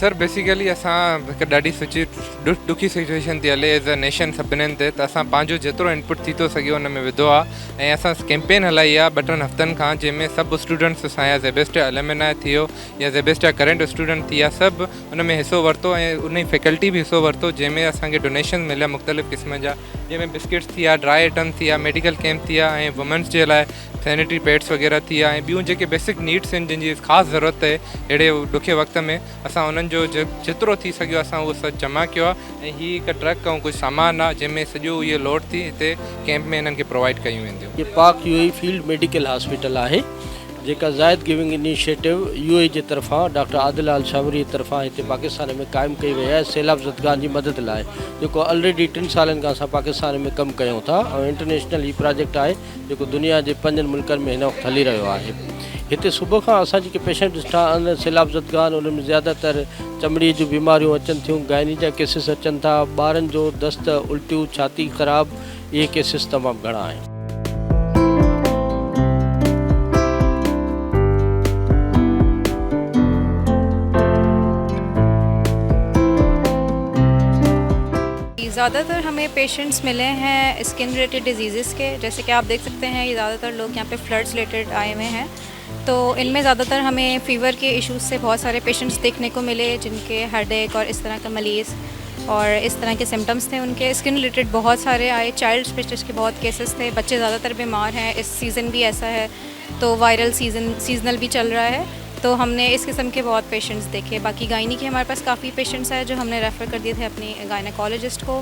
Sir basically असां हिकु ॾाढी ॾुखी सिचुएशन थी हले एज़ अ नेशन सभिनीनि ते, त असां पंहिंजो जेतिरो इनपुट थी थो सघे हुन में विधो आहे ऐं असां कैंपेन हलाई आहे 2-3 हफ़्तनि खां, जंहिंमें सभु स्टूडेंट्स असांजा ज़ेबेस्टर एलुमनाई थियो या ज़ेबेस्टर करंट स्टूडेंट थी, सभु उन में हिसो वरितो ऐं उन जी फैकल्टी बि हिसो वरितो, जंहिंमें असांखे डोनेशन मिलिया मुख़्तलिफ़ क़िस्म जा, जंहिंमें बिस्किट्स थी विया, ड्राई आइटम थी विया, मेडिकल कैंप थी विया ऐं वुमेन्स जे लाइ सैनिटरी पैड्स वग़ैरह थी विया ऐं ॿियूं जेके बेसिक नीड्स आहिनि जिन जी ख़ासि ज़रूरत आहे अहिड़े ॾुखे वक़्त में, असां उन्हनि जो जेतिरो थी सघियो असां उहो सभु जमा कयो आहे ऐं हीअ हिकु ट्रक ऐं कुझु सामान आहे जंहिंमें सॼो इहो लोड थी हिते कैंप में इन्हनि खे प्रोवाइड कयूं वेंदियूं। ये पाक यूएई फील्ड मेडिकल हॉस्पिटल आहे जेका ज़ायद गिविंग इनिशिएटिव यूएई जे तरफ़ां डॉक्टर आदिल अल शावरी जी तरफ़ां हिते पाकिस्तान में क़ाइमु कई वई आहे सैलाब ज़दगान जी मदद लाइ, जेको ऑलरेडी 3 सालनि खां असां पाकिस्तान में कमु कयूं था ऐं इंटरनेशनल ही प्रोजेक्ट आहे जेको दुनिया जे 5 मुल्कनि में हिन वक़्तु हली रहियो आहे। हिते सुबुह खां असां जेके पेशेंट ॾिठा आहिनि सैलाब ज़दगान, उन में ज़्यादातर चमड़ी जूं बीमारियूं अचनि थियूं, गाइनी जा केसिस अचनि था, ॿारनि जो दस्त, उल्टियूं, छाती ख़राब, इहे केसिस तमामु घणा आहिनि। ज़्यादातर हमें पेशेंट्स मिले हैं स्किन रिलेटेड डिजीज़ के, जैसे कि आप देख सकते हैं ये ज़्यादातर लोग यहाँ पे फ्लड्स रिलेटेड आए हुए हैं, तो इनमें ज़्यादातर हमें फ़ीवर के इश्यूज़ से बहुत सारे पेशेंट्स देखने को मिले जिनके हेडेक और इस तरह का मलीज़ और इस तरह के सिम्टम्स थे उनके। स्किन रिलेटेड बहुत सारे आए, चाइल्ड स्पेशलिस्ट के बहुत केसेस थे, बच्चे ज़्यादातर बीमार हैं, इस सीज़न भी ऐसा है तो वायरल सीजनल भी चल रहा है, तो हमने इस किस्म के बहुत पेशेंट्स देखे। बाकी गायनी के हमारे पास काफ़ी पेशेंट्स हैं जो हमने रेफ़र कर दिए थे अपनी गायनेकोलॉजिस्ट को,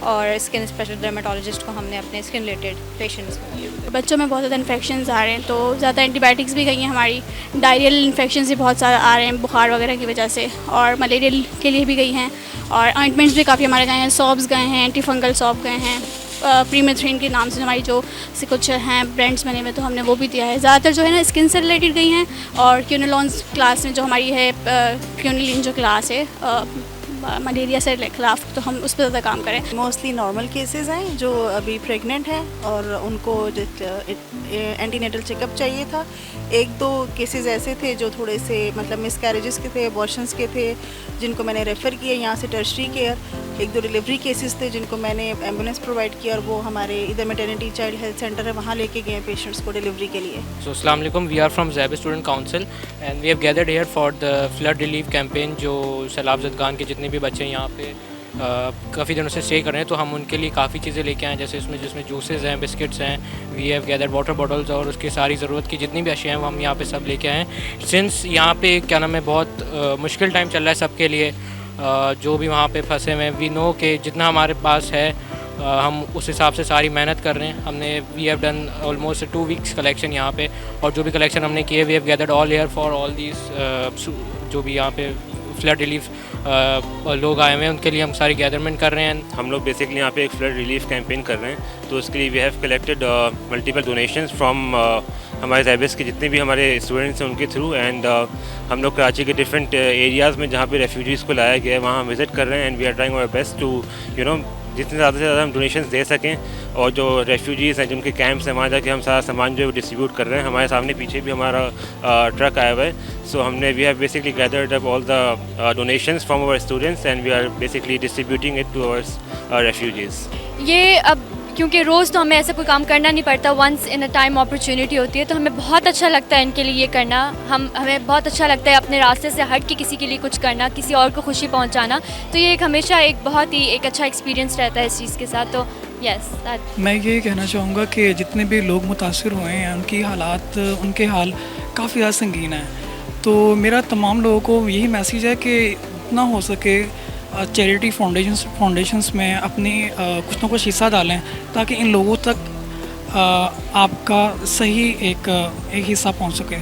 और स्किन स्पेशलिस्ट डर्मेटोलॉजिस्ट को हमने अपने स्किन रिलेटेड पेशेंट्स को। बच्चों में बहुत ज़्यादा इन्फेक्शंस आ रहे हैं, तो ज़्यादा एंटीबायोटिक्स भी गई हैं हमारी, डायरियल इन्फेक्शंस भी बहुत सारे आ रहे हैं बुखार वगैरह की वजह से, और मलेरियल के लिए भी गई हैं, और ऑइंटमेंट्स भी काफ़ी हमारे गए हैं, सॉब्स गए हैं, एंटी फंगल सॉब गए हैं, प्रीमेथ्रिन के नाम से हमारी जो से कुछ हैं ब्रांड्स बने हुए, तो हमने वो भी दिया है। ज़्यादातर जो है ना स्किन से रिलेटेड गई हैं, और क्यूनिलॉन्स क्लास में जो हमारी है क्यूनिलिन जो क्लास है मलेरिया से खिलाफ, तो हम उस पर ज़्यादा काम करें। मोस्टली नॉर्मल केसेस हैं जो अभी प्रेग्नेंट हैं और उनको एंटीनेटल चेकअप चाहिए था। 1-2 केसेस ऐसे थे जो थोड़े से मतलब मिसकैरेजेस के थे, अबॉर्शंस के थे, जिनको मैंने रेफ़र किए यहाँ से टर्शरी केयर। 1-2 डिलीवरी केसेस थे जिनको मैंने एम्बुलेंस प्रोवाइड किया और वो हमारे इधर मैटरनिटी चाइल्ड हेल्थ सेंटर है, वहाँ लेके गए पेशेंट्स को डिलीवरी के लिए। So अस्सलाम वालेकुम, we are from Zaib student council and we have gathered here for the flood relief campaign. जो सैलाब ज़दगान के जितने भी बच्चे यहाँ पे काफ़ी दिनों से स्टे कर रहे हैं, तो हम उनके लिए काफ़ी चीज़ें लेके आए, जैसे जिसमें जूसेस हैं, बिस्किट्स हैं, we have gathered water bottles, और उसकी सारी ज़रूरत की जितनी भी अशिया हैं वो हम यहाँ पे सब लेके आए हैं। सिंस यहाँ पे क्या नाम है बहुत मुश्किल टाइम चल रहा है सबके लिए, जो भी वहाँ पे फंसे हुए हैं, वी नो कि जितना हमारे पास है हम उस हिसाब से सारी मेहनत कर रहे हैं। हमने we have done almost 2 weeks collection यहाँ पे, और जो भी कलेक्शन हमने किए we have gathered all year for all these जो भी यहाँ पे फ्लड रिलीफ लोग आए हुए हैं उनके लिए हम सारी गैदरमेंट कर रहे हैं। हम लोग बेसिकली यहाँ पे एक फ्लड रिलीफ कैंपेन कर रहे हैं, तो उसके लिए we have collected multiple donations from हमारे ज़ैबिस के जितने भी हमारे स्टूडेंट्स हैं उनके थ्रू, एंड हम लोग कराची के डिफरेंट एरियाज़ में जहाँ पे रेफ्यूजीज़ को लाया गया है वहाँ हम विज़िट कर रहे हैं, and we are trying our best to जितने ज़्यादा से ज़्यादा हम डोनेशंस दे सकें, और जो रेफ्यूजीज़ हैं जिनके कैंप्स हैं वहाँ जाके हम सारा सामान जो है डिस्ट्रीब्यूट कर रहे हैं। हमारे सामने पीछे भी हमारा ट्रक आया हुआ है, सो हमने we have basically gathered up all the donations from our students and we are basically distributing it to our refugees. ये अब क्योंकि रोज़ तो हमें ऐसा कोई काम करना नहीं पड़ता, once in a time opportunity होती है, तो हमें बहुत अच्छा लगता है इनके लिए ये करना। हमें बहुत अच्छा लगता है अपने रास्ते से हट के किसी के लिए कुछ करना, किसी और को खुशी पहुंचाना, तो ये एक हमेशा एक बहुत ही एक अच्छा एक्सपीरियंस रहता है इस चीज़ के साथ। तो यस, मैं ये कहना चाहूँगा कि जितने भी लोग मुतासिर हुए हैं उनके हाल काफ़ी ज़्यादा संगीन है, तो मेरा तमाम लोगों को यही मैसेज है कि जितना हो सके चैरिटी फाउंडेशंस में अपनी कुछ ना कुछ हिस्सा डालें, ताकि इन लोगों तक आपका सही एक हिस्सा पहुंच सके।